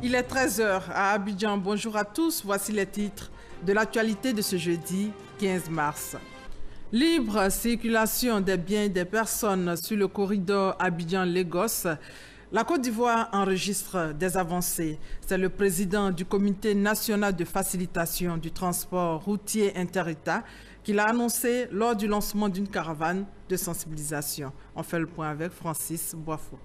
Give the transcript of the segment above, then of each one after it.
Il est 13 h à Abidjan. Bonjour à tous. Voici les titres de l'actualité de ce jeudi 15 mars. Libre circulation des biens et des personnes sur le corridor Abidjan-Lagos. La Côte d'Ivoire enregistre des avancées. C'est le président du Comité national de facilitation du transport routier inter-État qui l'a annoncé lors du lancement d'une caravane de sensibilisation. On fait le point avec Francis Boifo.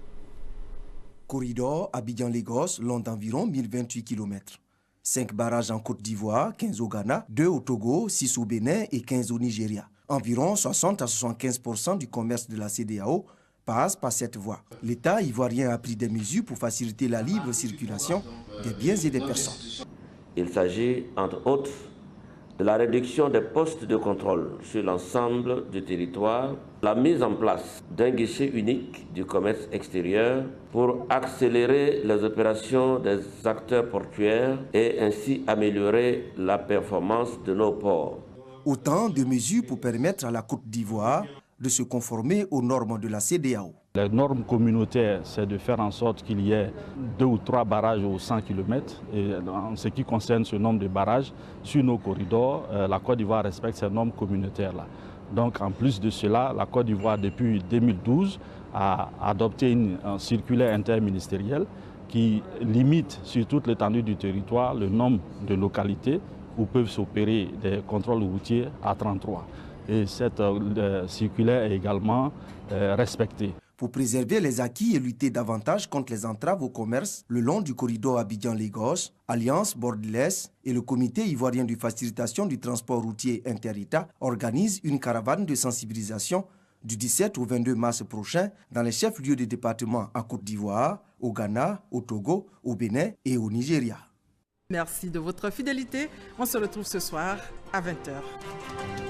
Corridor Abidjan-Lagos, long d'environ 1028 km. 5 barrages en Côte d'Ivoire, 15 au Ghana, 2 au Togo, 6 au Bénin et 15 au Nigeria. Environ 60 à 75% du commerce de la CEDEAO passe par cette voie. L'État ivoirien a pris des mesures pour faciliter la libre circulation des biens et des personnes. Il s'agit, entre autres, de la réduction des postes de contrôle sur l'ensemble du territoire, la mise en place d'un guichet unique du commerce extérieur pour accélérer les opérations des acteurs portuaires et ainsi améliorer la performance de nos ports. Autant de mesures pour permettre à la Côte d'Ivoire de se conformer aux normes de la CEDEAO. Les normes communautaires, c'est de faire en sorte qu'il y ait 2 ou 3 barrages aux 100 km. Et en ce qui concerne ce nombre de barrages, sur nos corridors, la Côte d'Ivoire respecte ces normes communautaires-là. Donc en plus de cela, la Côte d'Ivoire, depuis 2012, a adopté une circulaire interministérielle qui limite sur toute l'étendue du territoire le nombre de localités où peuvent s'opérer des contrôles routiers à 33. Et cette circulaire est également respectée. Pour préserver les acquis et lutter davantage contre les entraves au commerce le long du corridor Abidjan-Lagos, Alliance Bordelaise et le Comité ivoirien de facilitation du transport routier inter-État organisent une caravane de sensibilisation du 17 au 22 mars prochain dans les chefs-lieux des départements en Côte d'Ivoire, au Ghana, au Togo, au Bénin et au Nigeria. Merci de votre fidélité. On se retrouve ce soir à 20 h.